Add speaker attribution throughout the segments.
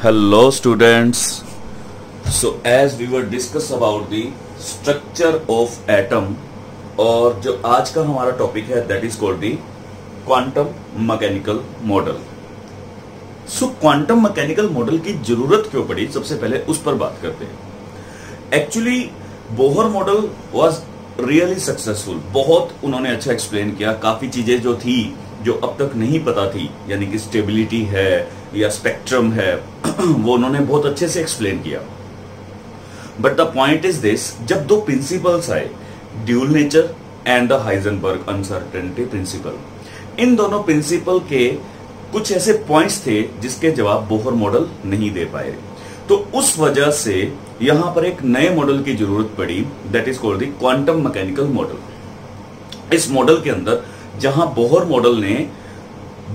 Speaker 1: Hello students. So as we were discuss about the structure of atom, और जो आज का हमारा टॉपिक है that is called the quantum mechanical model. So quantum mechanical model की जरूरत क्यों पड़ी, सबसे पहले उस पर बात करते हैं. Actually Bohr model was really successful. बहुत उन्होंने अच्छा एक्सप्लेन किया. काफी चीजें जो थी जो अब तक नहीं पता थी, यानी कि स्टेबिलिटी है या स्पेक्ट्रम है, वो उन्होंने बहुत अच्छे से एक्सप्लेन किया. But the point is this, जब दो प्रिंसिपल्स आए, dual nature and the Heisenberg uncertainty principle, इन दोनों प्रिंसिपल के कुछ ऐसे पॉइंट्स थे जिसके जवाब बोहर मॉडल नहीं दे पाए. तो उस वजह से यहां पर एक नए मॉडल की जरूरत पड़ी, that is called the quantum mechanical model. इस मॉडल के अंदर जहां बोहर मॉडल ने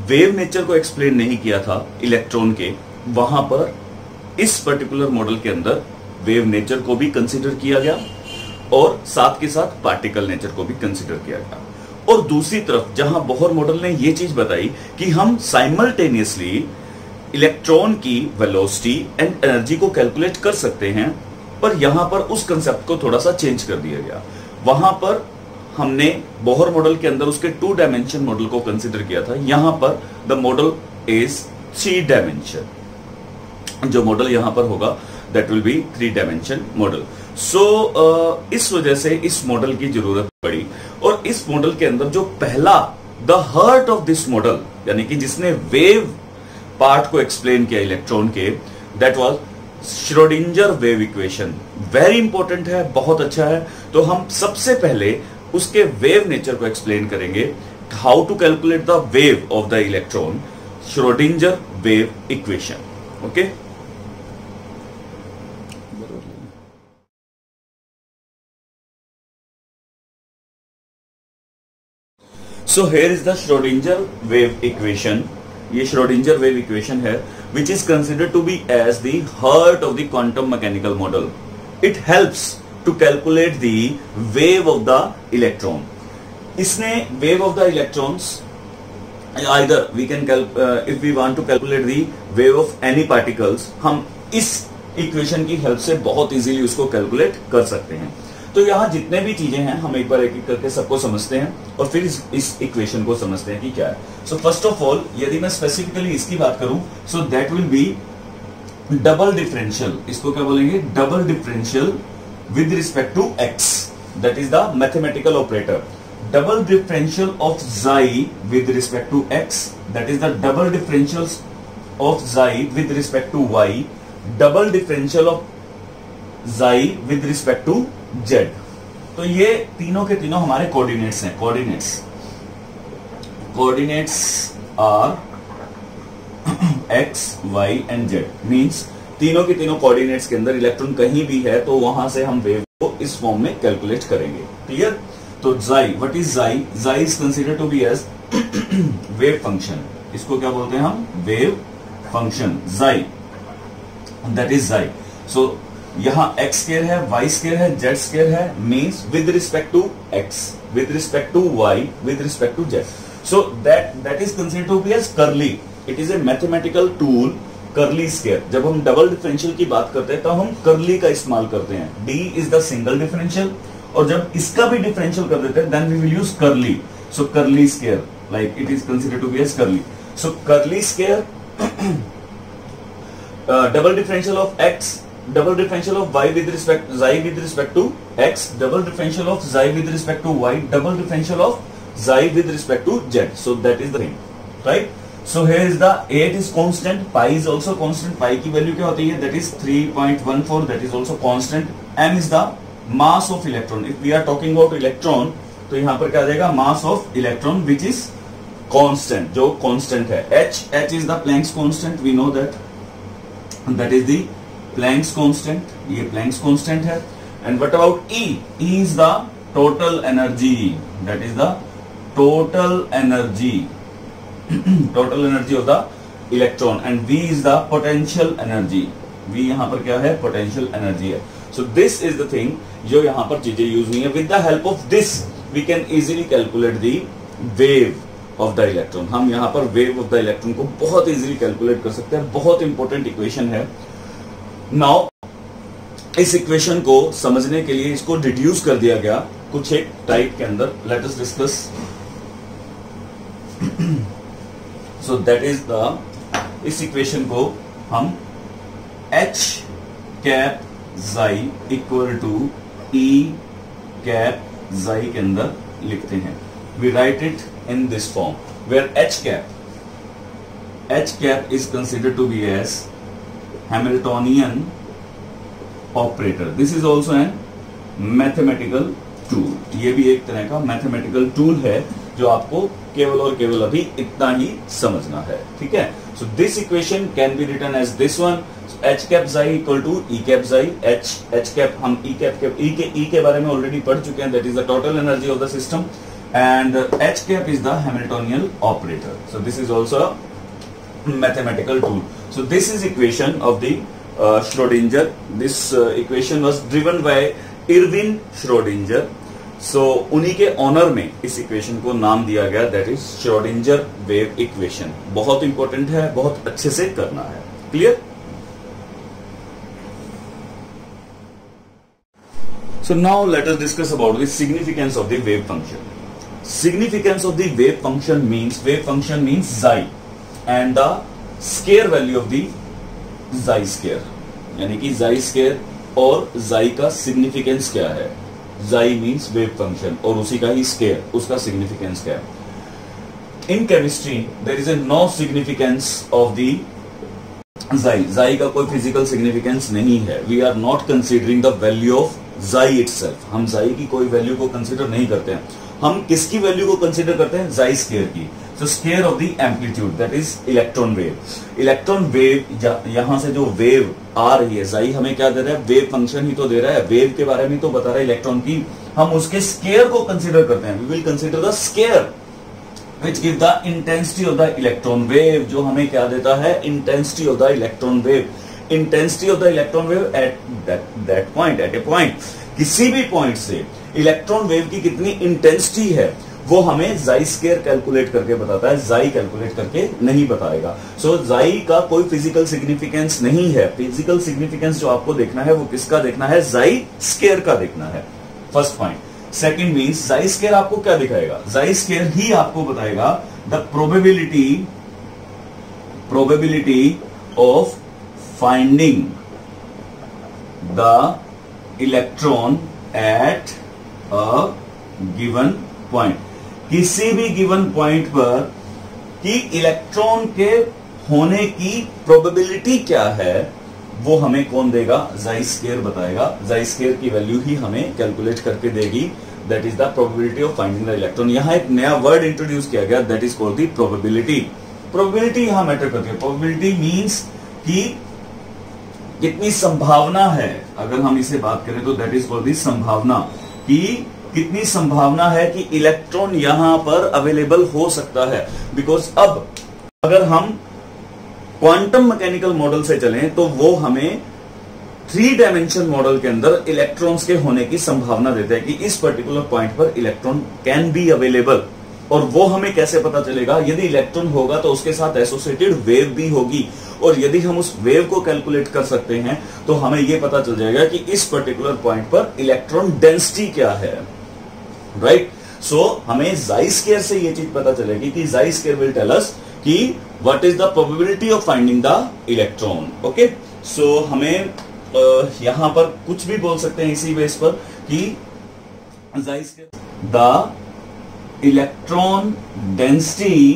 Speaker 1: वेव नेचर को एक्सप्लेन नहीं किया था इलेक्ट्रॉन के, वहां पर इस पर्टिकुलर मॉडल के अंदर वेव नेचर को भी कंसीडर किया गया और साथ के साथ पार्टिकल नेचर को भी कंसीडर किया गया. और दूसरी तरफ जहां बोहर मॉडल ने यह चीज बताई कि हम साइमल्टेनियसली इलेक्ट्रॉन की वेलोसिटी एंड एनर्जी को कैलकुलेट कर सकते हैं, पर यहां पर उस कंसेप्ट को थोड़ा सा चेंज कर दिया गया. वहां पर हमने बोहर मॉडल के अंदर उसके 2 डायमेंशन मॉडल को कंसीडर किया था. यहां पर द मॉडल इज 3 डायमेंशन. जो मॉडल यहां पर होगा that will be 3 dimension model. So इस वजह से इस मॉडल की जरूरत पड़ी. और इस मॉडल के अंदर जो पहला, the heart of this model, यानी कि जिसने वेव पार्ट को एक्सप्लेन किया इलेक्ट्रॉन के, that was Schrodinger wave equation. Very important है, बहुत अच्छा है. तो हम सबसे पहले उसके वेव नेचर को एक्सप्लेन करेंगे, how to calculate the wave of the electron, Schrodinger wave equation. Okay, so here is the Schrodinger wave equation. ये श्रोडिंगर वेव इक्वेशन है which is considered to be as the heart of the quantum mechanical model. It helps to calculate the wave of the electron. इसने wave of the electrons, either we can if we want to calculate the wave of any particles, हम इस equation की help से बहुत easily उसको calculate कर सकते हैं. तो यहाँ जितने भी चीजें हैं हम एक बार एक एक करके सबको समझते हैं और फिर इस इक्वेशन को समझते हैं कि क्या है. सो फर्स्ट ऑफ ऑल यदि मैं स्पेसिफिकली इसकी बात करूं, so that will B double differential. इसको क्या बोलेंगे? Double differential with respect to x, that is the mathematical operator. Double differential of xi with respect to x, that is the double differentials of xi with respect to y, double differential of xi with respect to z. तो ये तीनों के तीनों हमारे coordinates हैं. Coordinates are x, y and z. Means तीनों के तीनों कोऑर्डिनेट्स के अंदर इलेक्ट्रॉन कहीं भी है तो वहां से हम वेव को इस फॉर्म में कैलकुलेट करेंगे. क्लियर? तो xi, what is xi? xi is considered to be as wave function. इसको क्या बोलते हैं हम? Wave function. xi, that is xi. So यहां x स्क्वायर है, y स्क्वायर है, z स्क्वायर है, means with respect to x, with respect to y, with respect to z. So that is considered to be as curly. It is a mathematical tool, curly square. जब हम double differential की बात करते हैं तो हम curly का इस्तेमाल करते हैं. D is the single differential, और जब इसका भी डिफरेंशियल कर देते हैं then we will use curly. So curly square, like it is considered to be as curly. So curly square, double differential of x, double differential of y with respect xi with respect to x, double differential of xi with respect to y, double differential of xi with respect to z. So that is the thing, right? So here is the A is constant, pi is also constant. Pi की value क्या होती है? That is 3.14. That is also constant. M is the mass of electron. If we are talking about electron, तो यहाँ पर क्या आ जाएगा? Mass of electron, which is constant, जो constant है. H is the Planck's constant. We know that. That is the Planck's constant. ये Planck's constant है. And what about E? E is the total energy. That is the total energy. Total energy of the electron. And V is the potential energy. V यहां पर क्या है? Potential energy है. So this is the thing जो यहां पर चीजें use हुई है. With the help of this we can easily calculate the wave of the electron. हम यहाँ पर वेव ऑफ द इलेक्ट्रॉन को बहुत इजीली कैलकुलेट कर सकते हैं, बहुत इंपॉर्टेंट इक्वेशन है। नाउ इस इक्वेशन को समझने के लिए इसको डिड्यूस कर दिया गया कुछ एक टाइप के अंदर। Let us discuss. So that is the, इस इक्वेशन को हम H cap psi equal to E cap psi के अंदर लिखते हैं। We write it in this form where H cap is considered to be as Hamiltonian operator. This is also an mathematical tool. ये भी एक तरह का मैथमेटिकल टूल है जो आपको केवल और केवल अभी इतना ही समझना है, ठीक है। So this equation can be written as this one, H cap psi equal to E cap psi. H cap हम E के बारे में ऑलरेडी पढ़ चुके हैं, that is the total energy of the system, and H cap is the Hamiltonian operator. So this is also mathematical tool. So this is equation of the Schrödinger. This equation was driven by Erwin Schrödinger. So उन्हीं के honour में इस equation को नाम दिया गया, that is Schrödinger wave equation. बहुत important है, बहुत अच्छे से करना है। Clear? So now let us discuss about the significance of the wave function. Significance of the wave function means xi and the square value of the जाई square, यानी कि जाई स्केयर और जाई का सिग्निफिकेंस क्या है। जाई मीन्स वेव फंक्शन और उसी का ही स्केयर, उसका सिग्निफिकेंस क्या है। In chemistry there is a no significance of the psi. Psi का कोई फिजिकल सिग्निफिकेंस नहीं है। We are not considering the value of psi itself. हम जाई की कोई वैल्यू को कंसिडर नहीं करते हैं। हम किसकी वैल्यू को कंसिडर करते हैं? जाई स्केयर की। So scale of the amplitude, that is electron wave. Electron wave, यहां से जो वेव आ रही है, जाई हमें क्या दे रहा है? वेव फंक्शन ही तो दे रहा है, वेव के बारे में तो बता रहा है इलेक्ट्रॉन की। हम उसके स्केयर को कंसीडर करते हैं। We will consider the square which give the intensity of the electron wave, जो हमें क्या देता है? intensity of the electron wave. intensity of the electron wave at that point, at a point, किसी भी पॉइंट से इलेक्ट्रॉन वेव की कितनी इंटेंसिटी है वो हमें जाई स्केयर कैलकुलेट करके बताता है, जाई कैलकुलेट करके नहीं बताएगा। सो जाई का कोई फिजिकल सिग्निफिकेंस नहीं है। फिजिकल सिग्निफिकेंस जो आपको देखना है वो किसका देखना है? जाई स्केयर का देखना है। First point. सेकंड मींस जाई स्केयर आपको क्या दिखाएगा? जाई स्केयर ही आपको बताएगा the probability of finding the electron at a given point. किसी भी गिवन पॉइंट पर कि इलेक्ट्रॉन के होने की प्रोबेबिलिटी क्या है वो हमें कौन देगा? जाई स्केयर बताएगा। जाई स्केयर की वैल्यू ही हमें कैलकुलेट करके देगी, that is the probability of finding the electron. यहां एक नया वर्ड इंट्रोड्यूस किया गया, that is called the probability. Probability यहां मैटर करती है। प्रोबेबिलिटी मींस कि कितनी संभावना है, अगर हम इसे बात करें तो दैट इज कॉल्ड द संभावना, कि कितनी संभावना है कि इलेक्ट्रॉन यहां पर अवेलेबल हो सकता है। बिकॉज अब अगर हम क्वांटम मैकेनिकल मॉडल से चलें तो वो हमें 3 डायमेंशन मॉडल के अंदर इलेक्ट्रॉन्स के होने की संभावना देते हैं कि इस पर्टिकुलर पॉइंट पर इलेक्ट्रॉन कैन बी अवेलेबल। और वो हमें कैसे पता चलेगा? यदि इलेक्ट्रॉन होगा तो उसके साथ एसोसिएटेड वेव भी होगी, और यदि हम उस वेव को कैलकुलेट कर सकते हैं तो हमें यह पता चल जाएगा कि इस पर्टिकुलर पॉइंट पर इलेक्ट्रॉन डेंसिटी क्या है। राइट? सो हमें जाई स्केयर से ये चीज पता चलेगी कि जाई स्केयर विल टेल अस कि what is the probability of finding the electron. Okay, so हमें यहां पर कुछ भी बोल सकते हैं इसी बेस पर कि जाई square the electron density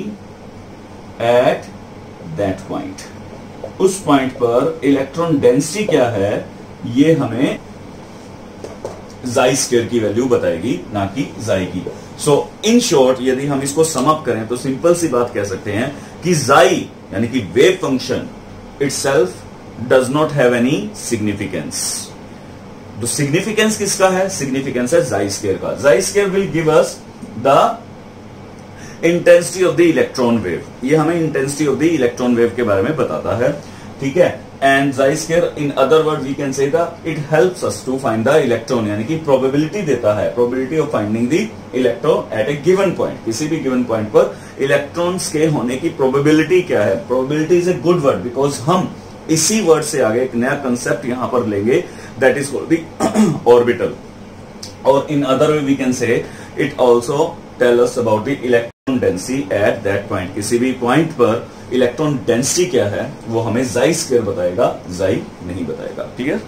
Speaker 1: at that point. उस पॉइंट पर इलेक्ट्रॉन डेंसिटी क्या है ये हमें जाई स्केयर की वैल्यू बताएगी, ना कि जाई की। सो इन शॉर्ट यदि हम इसको सम अप करें तो सिंपल सी बात कह सकते हैं कि जाई यानी कि wave function itself does not have any significance. तो सिग्निफिकेंस किसका है? सिग्निफिकेंस है जाई स्केयर का। Psi square will give us the intensity of the electron wave. ये हमें intensity of the electron wave के बारे में बताता है, ठीक है। And psi square in other word we can say the it helps us to find the electron, यानी कि प्रोबेबिलिटी देता है, probability of finding the electron at a given point. किसी भी गिवन पॉइंट पर इलेक्ट्रॉन्स के होने की प्रोबेबिलिटी क्या है। Probability is a good word because हम इसी वर्ड से आगे एक नया कंसेप्ट यहां पर लेंगे that is called the orbital, और in other way we can say it also tell us about the electron density at that point. किसी भी पॉइंट पर इलेक्ट्रॉन डेंसिटी क्या है वो हमें जाई स्क्वायर बताएगा, जाई नहीं बताएगा। Clear?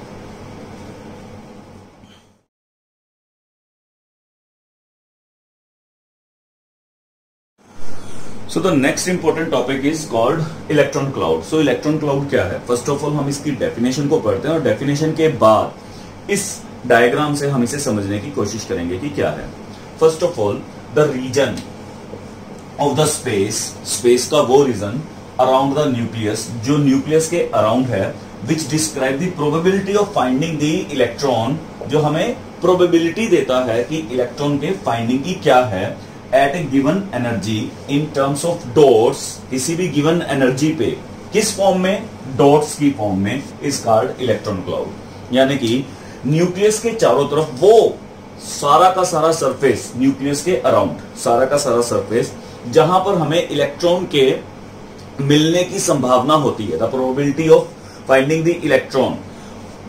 Speaker 1: So the next important topic is called electron cloud. So electron cloud क्या है? फर्स्ट ऑफ ऑल हम इसकी डेफिनेशन को पढ़ते हैं और डेफिनेशन के बाद इस डायग्राम से हम इसे समझने की कोशिश करेंगे कि क्या है। First of all the region of the space का वो रीजन अराउंड द न्यूक्लियस, जो न्यूक्लियस के अराउंड है, which describe the probability of finding the electron, जो हमें प्रोबेबिलिटी देता है कि इलेक्ट्रॉन के फाइंडिंग की क्या है at a given energy in terms of dots. किसी भी गिवन एनर्जी पे किस फॉर्म में? डॉट्स की फॉर्म में इज कॉल्ड इलेक्ट्रॉन क्लाउड। यानी कि न्यूक्लियस के चारों तरफ वो सारा का सारा सरफेस, न्यूक्लियस के अराउंड सारा का सारा सरफेस जहां पर हमें इलेक्ट्रॉन के मिलने की संभावना होती है, the probability of finding the electron,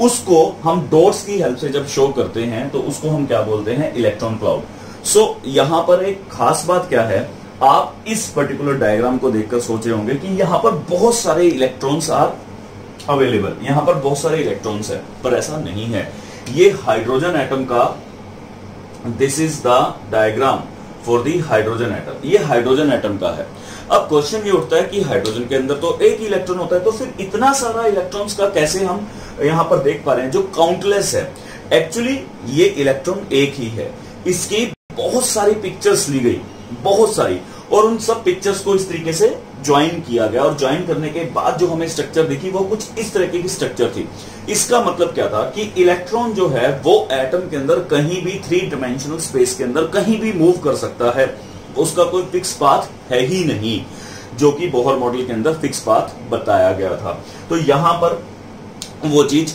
Speaker 1: उसको हम डॉट्स की हेल्प से जब शो करते हैं तो उसको हम क्या बोलते हैं? Electron cloud. सो यहां पर एक खास बात क्या है, आप इस पर्टिकुलर डायग्राम को देखकर सोचे होंगे कि यहां पर बहुत सारे इलेक्ट्रॉन्स आर अवेलेबल, यहां पर बहुत सारे इलेक्ट्रॉन्स है, पर ऐसा नहीं है। ये हाइड्रोजन एटम का, this is the diagram for the hydrogen atom, ये हाइड्रोजन एटम का है। अब क्वेश्चन ये उठता है कि हाइड्रोजन के अंदर तो एक इलेक्ट्रॉन होता है, तो फिर इतना सारा इलेक्ट्रॉन्स का कैसे हम यहां पर देख पा रहे हैं जो काउंटलेस है। एक्चुअली ये इलेक्ट्रॉन एक ही है, इसकी बहुत सारी पिक्चर्स ली गई, बहुत सारी, और उन सब पिक्चर्स को इस तरीके से ज्वाइन किया गया, और ज्वाइन करने के बाद जो हमें स्ट्रक्चर दिखी वो कुछ इस तरीके की स्ट्रक्चर थी। इसका मतलब क्या था कि इलेक्ट्रॉन जो है वो एटम के अंदर कहीं भी 3 डायमेंशनल स्पेस के अंदर कहीं भी मूव कर सकता है, उसका कोई फिक्स पाथ है ही नहीं, जो कि बोहर मॉडल के अंदर फिक्स पाथ बताया गया था। तो यहां पर वो चीज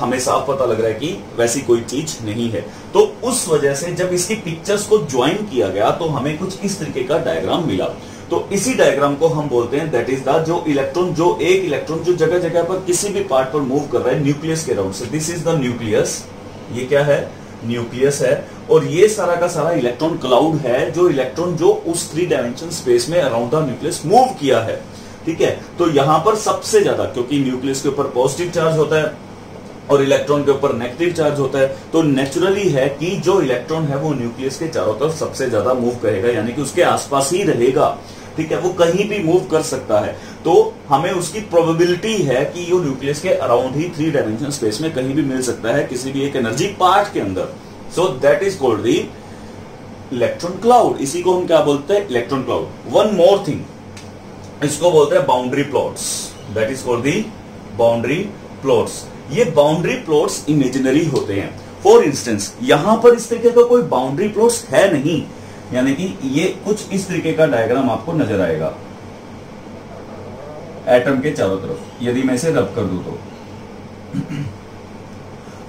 Speaker 1: हमें साफ पता लग रहा है कि वैसी कोई चीज नहीं है। तो उस वजह से जब इसकी पिक्चर्स को ज्वाइन किया गया तो हमें कुछ इस तरीके का डायग्राम मिला। तो इसी डायग्राम को हम बोलते हैं दैट इज द, जो इलेक्ट्रॉन, जो एक इलेक्ट्रॉन जो जगह जगह पर किसी भी पार्ट पर मूव कर रहा है न्यूक्लियस के अराउंड से, दिस इज द न्यूक्लियस। ये क्या है? न्यूक्लियस है, और ये सारा का सारा इलेक्ट्रॉन क्लाउड है, जो इलेक्ट्रॉन जो उस 3 डायमेंशन स्पेस में अराउंड द न्यूक्लियस मूव किया है। ठीक है, तो यहां पर सबसे ज्यादा, क्योंकि न्यूक्लियस के ऊपर पॉजिटिव चार्ज होता है और इलेक्ट्रॉन के ऊपर नेगेटिव चार्ज होता है, तो नेचुरली है कि जो इलेक्ट्रॉन है वो न्यूक्लियस के चारों तरफ सबसे ज्यादा मूव करेगा, यानी कि उसके आसपास ही रहेगा। ठीक है, वो कहीं भी मूव कर सकता है, तो हमें उसकी प्रोबेबिलिटी है कि ये न्यूक्लियस के अराउंड ही 3 डायमेंशन स्पेस में कहीं भी मिल सकता है, किसी भी एक एनर्जी पार्ट के अंदर। सो that is called the electron cloud. इसी को हम क्या बोलते हैं? Electron cloud. One more thing, इसको बोलते हैं boundary plots, that is called the boundary plots. ये बाउंड्री प्लॉट्स इमेजिनरी होते हैं। फॉर इंस्टेंस यहां पर इस तरीके का कोई बाउंड्री प्लॉट्स है नहीं, यानी कि ये कुछ इस तरीके का डायग्राम आपको नजर आएगा एटम के चारों तरफ, यदि मैं इसे रब कर दूं तो।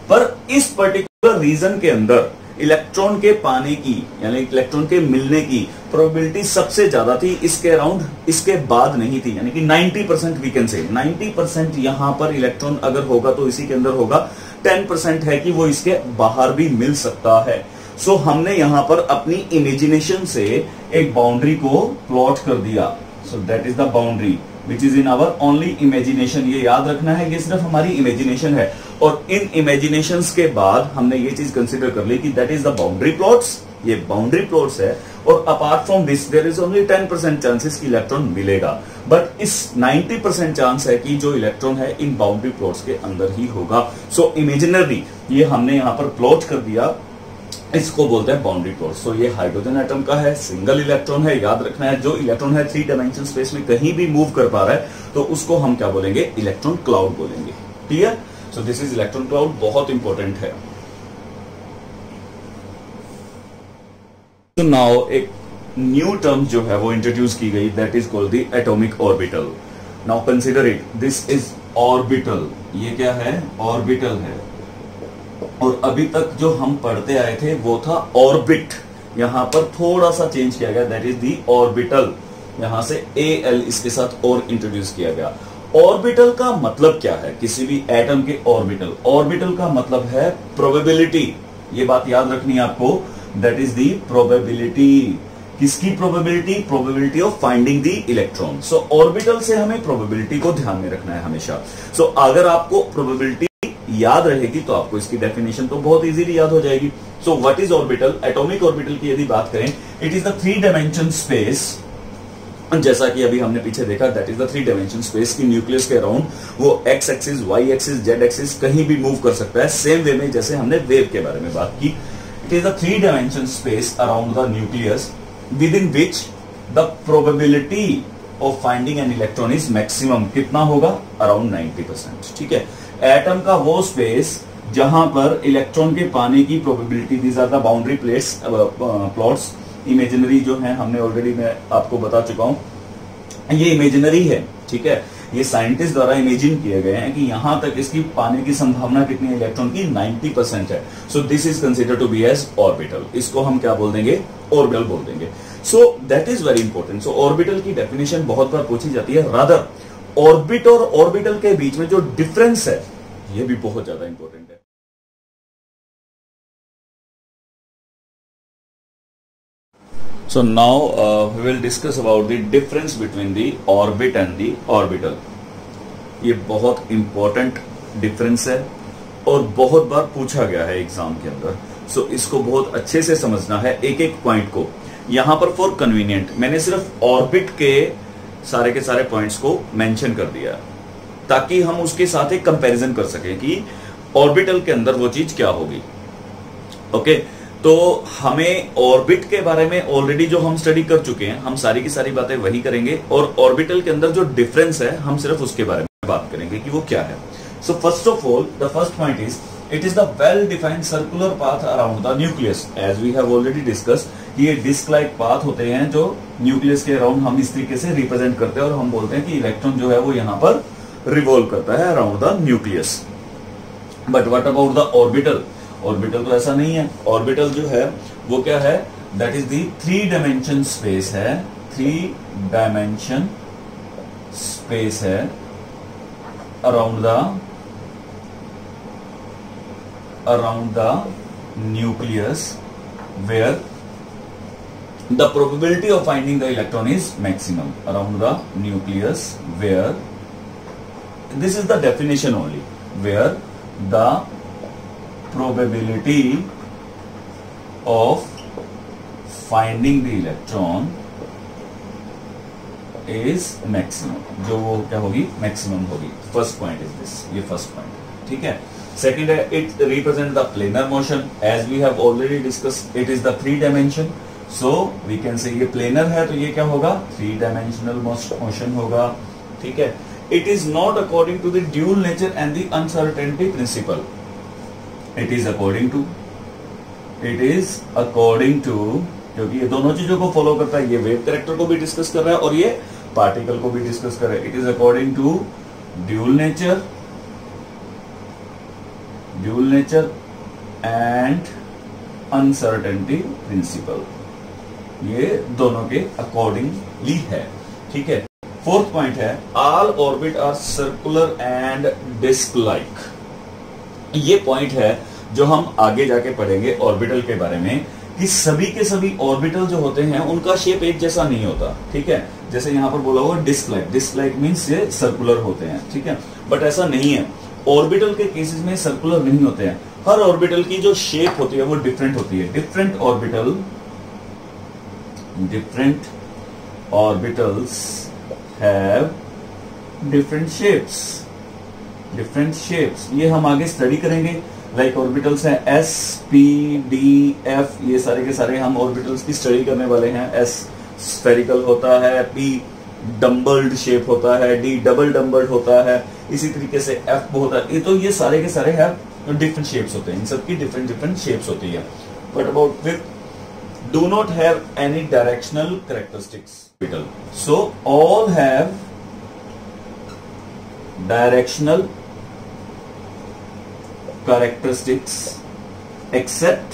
Speaker 1: पर इस पर्टिकुलर रीजन के अंदर इलेक्ट्रॉन के पाने की, यानी इलेक्ट्रॉन के मिलने की प्रोबेबिलिटी सबसे ज्यादा थी, इसके अराउंड, इसके बाद नहीं थी, यानी कि 90% वी कैन से 90% यहां पर इलेक्ट्रॉन अगर होगा तो इसी के अंदर होगा, 10% है कि वो इसके बाहर भी मिल सकता है। सो हमने यहां पर अपनी इमेजिनेशन से एक बाउंड्री को प्लॉट कर दिया। So that is the boundary which is in our only imagination. ये याद रखना है, ये सिर्फ हमारी इमेजिनेशन है, और इन इमेजिनेशंस के बाद हमने ये चीज कंसिडर कर ली कि that is the boundary plots, ये बाउंड्री प्लॉट्स है, और apart from this there is only 10% chances कि इलेक्ट्रॉन मिलेगा, बट इस 90% चांस है कि जो इलेक्ट्रॉन है इन बाउंड्री प्लॉट्स के अंदर ही होगा। सो इमेजिनरी ये हमने यहां पर प्लॉट कर दिया, इसको बोलते हैं बाउंड्री प्लॉट। सो ये हाइड्रोजन एटम का है, सिंगल इलेक्ट्रॉन है, याद रखना है, जो इलेक्ट्रॉन है 3 डायमेंशन स्पेस में कहीं भी मूव कर पा रहा है, तो उसको हम क्या बोलेंगे? इलेक्ट्रॉन क्लाउड बोलेंगे। Clear? So this is electron cloud, बहुत इंपॉर्टेंट है। तो नाउ एक न्यू टर्म जो है वो इंट्रोड्यूस की गई, that is called the atomic orbital. Now consider it, this is orbital, ये क्या है, ऑर्बिटल है। और अभी तक जो हम पढ़ते आए थे वो था ऑर्बिट, यहां पर थोड़ा सा चेंज किया गया, दैट इज दी ऑर्बिटल। यहां से एल इसके साथ और इंट्रोड्यूस किया गया। ऑर्बिटल का मतलब क्या है, किसी भी एटम के ऑर्बिटल, ऑर्बिटल का मतलब है प्रोबेबिलिटी। ये बात याद रखनी है आपको, दैट इज दी प्रोबेबिलिटी। किसकी probability, probability of finding the electron. So orbital से हमें प्रोबेबिलिटी को ध्यान में रखना है हमेशा। सो अगर आपको प्रोबेबिलिटी याद रहेगी तो आपको इसकी डेफिनेशन तो बहुत इजीली याद हो जाएगी। So what is orbital, atomic orbital की यदि बात करें, it is the 3 dimension space. जैसा कि अभी हमने पीछे देखा, that is the 3 dimension space की न्यूक्लियस के अराउंड वो X axis, Y axis, Z axis कहीं भी मूव कर सकता है, सेम वे में जैसे हमने वेव के बारे में बात की। It is the 3 dimension space around the nucleus with in which the probability of finding an electron is maximum. कितना होगा, अराउंड 90%। ठीक है, एटम का वो स्पेस जहां पर इलेक्ट्रॉन के पाने की probability, these are the boundary plates plots, imaginary जो है हमने ऑलरेडी मैं आपको बता चुका हूं, ये इमेजिनरी है। ठीक है, ये साइंटिस्ट द्वारा इमेजिन किए गए हैं कि यहां तक इसकी पाने की संभावना कितनी है इलेक्ट्रॉन की, 90% है। So this is consider to be as orbital. इसको हम क्या बोल देंगे, ऑर्बिटल बोल देंगे। So that is very important. So orbital की डेफिनेशन बहुत बार पूछी जाती है, रादर ऑर्बिट और ऑर्बिटल के बीच में जो डिफरेंस है ये भी बहुत ज्यादा इंपॉर्टेंट है। So now we will discuss about the difference between the orbit and the orbital. ये बहुत इंपॉर्टेंट डिफरेंस है और बहुत बार पूछा गया है एग्जाम के अंदर। सो इसको बहुत अच्छे से समझना है एक एक पॉइंट को। यहां पर फॉर कन्वीनियंट मैंने सिर्फ ऑर्बिट के सारे पॉइंट्स को मेंशन कर दिया ताकि हम उसके साथ एक कंपैरिजन कर सकें कि ऑर्बिटल के अंदर वो चीज क्या होगी। ओके, तो हमें ऑर्बिट के बारे में ऑलरेडी जो हम स्टडी कर चुके हैं, हम सारी की सारी बातें वही करेंगे और ऑर्बिटल के अंदर जो डिफरेंस है हम सिर्फ उसके बारे में बात करेंगे कि वो क्या है। So first of all the first point is it is the well defined circular path around the nucleus. As we have already discuss, ये डिस्क लाइक पाथ होते हैं जो न्यूक्लियस के अराउंड हम इस तरीके से रिप्रेजेंट करते हैं और हम बोलते हैं कि इलेक्ट्रॉन जो है वो यहां पर रिवॉल्व करता है around the nucleus. But what about the orbital, orbital तो ऐसा नहीं है। ऑर्बिटल जो है वो क्या है, that is the 3 dimension space है, 3 डायमेंशन स्पेस है around the nucleus where the probability of finding the electron is maximum. Around the nucleus where, this is the definition only, where the probability of finding the electron is maximum, जो वो क्या होगी, maximum होगी। First point is this, ये first point. ठीक है, second है it represent the planar motion. As we have already discuss, it is the 3 dimension, so we can say ये प्लेनर है तो ये क्या होगा, 3 डायमेंशनल मोशन होगा। ठीक है, it is not according to the dual nature and the uncertainty principle. It is according to, क्योंकि ये दोनों चीजों को फॉलो करता है, ये वेव कैरेक्टर को भी डिस्कस कर रहा है और ये पार्टिकल को भी डिस्कस कर रहा है। It is according to dual nature and uncertainty principle, ये दोनों के अकॉर्डिंगली है। ठीक है, फोर्थ पॉइंट है all orbit are circular and disc like. ये पॉइंट है जो हम आगे जाके पढ़ेंगे ऑर्बिटल के बारे में, कि सभी के सभी ऑर्बिटल जो होते हैं उनका शेप एक जैसा नहीं होता। ठीक है, जैसे यहां पर बोला हुआ डिस्क लाइक मींस ये सर्कुलर होते हैं। ठीक है, बट ऐसा नहीं है, ऑर्बिटल के केसेस में सर्कुलर नहीं होते हैं। हर ऑर्बिटल की जो शेप होती है वो डिफरेंट होती है। Different orbitals have different shapes. ये हम आगे स्टडी करेंगे। लाइक ऑर्बिटल्स हैं एस, पी, डी, एफ, ये सारे के सारे हम ऑर्बिटल्स की स्टडी करने वाले हैं। एस स्फेरिकल होता है, पी डम्बल्ड शेप होता है, डी डबल डम्बल्ड होता है, इसी तरीके से एफ होता है। ये तो ये सारे के सारे हैं डिफरेंट शेप्स होते हैं, इन सबकी डिफरेंट शेप्स होती है। But about fifth, do not have any directional characteristics. So all have directional characteristics except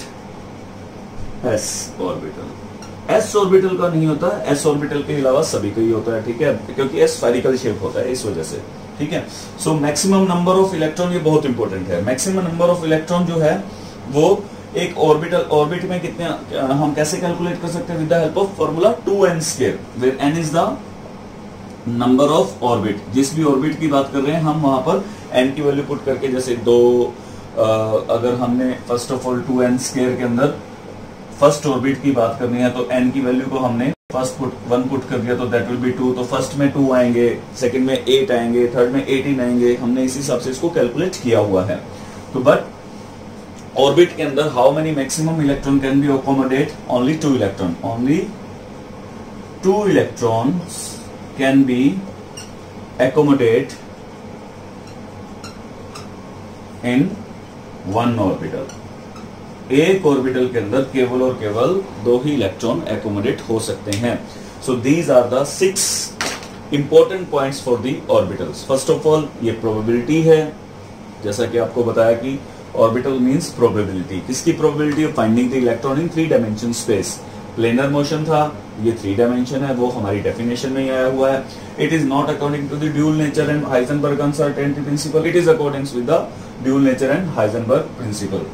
Speaker 1: S orbital. S orbital का नहीं होता, एस ऑर्बिटल के अलावा सभी का ही होता है, ठीक है, क्योंकि एस स्फेरिकल शेप होता है इस वजह से, ठीक है। So maximum number of electron, ये बहुत इंपॉर्टेंट है। मैक्सिमम नंबर ऑफ इलेक्ट्रॉन जो है वो एक ऑर्बिट में कितने हम कैसे कैलकुलेट कर सकते हैं, with the help of formula 2n², where n is the number of orbit. जिस भी ऑर्बिट की बात कर रहे हैं हम वहां पर n की वैल्यू पुट करके, जैसे अगर हमने फर्स्ट ऑफ ऑल 2n² के अंदर फर्स्ट ऑर्बिट की बात करनी है तो n की वैल्यू को हमने फर्स्ट 1 पुट कर दिया तो दैट विल बी 2, तो फर्स्ट में 2 आएंगे, सेकंड में 8 आएंगे, थर्ड में 18 आएंगे। हमने इसी हिसाब से इसको कैलकुलेट किया हुआ है। तो बट ऑर्बिट के अंदर how many maximum electron can be accommodate, only 2 electron, only 2 electrons can be accommodate in one orbital. एक ऑर्बिटल के अंदर केवल और केवल 2 ही इलेक्ट्रॉन एकोमोडेट हो सकते हैं। So these are the 6 important points for the orbitals. First of all ये प्रोबेबिलिटी है, जैसा कि आपको बताया कि ऑर्बिटल मींस प्रोबेबिलिटी। किसकी probability of finding the electron in 3 dimension space. Planar motion था, ये 3 डायमेंशन है, वो हमारी डेफिनेशन में ही आया हुआ है। It is not according to the dual nature and Heisenberg uncertainty principle, it is according with the dual nature and Heisenberg principle.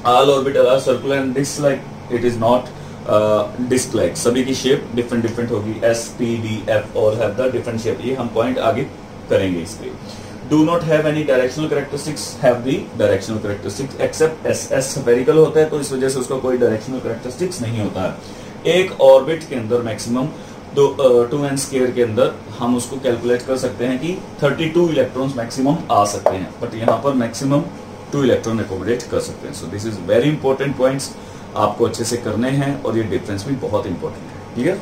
Speaker 1: All orbital are circular and disc-like. It is not disc-like. सभी की shape different होगी। S, P, D, F all have the different shape. ये हम point आगे करेंगे इस पे। Do not have any directional characteristics, have the directional characteristics except S. S spherical होता है तो इस वजह से उसका कोई directional characteristics नहीं होता है। एक ऑर्बिट के अंदर मैक्सिमम 2n² के अंदर हम उसको कैलकुलेट कर सकते हैं कि 32 इलेक्ट्रॉन्स मैक्सिमम आ सकते हैं, बट यहाँ पर मैक्सिमम 2 इलेक्ट्रॉन एकोमोडेट कर सकते हैं। सो this is very important points, आपको अच्छे से करने हैं और ये डिफरेंस भी बहुत इंपॉर्टेंट है, ठीक है।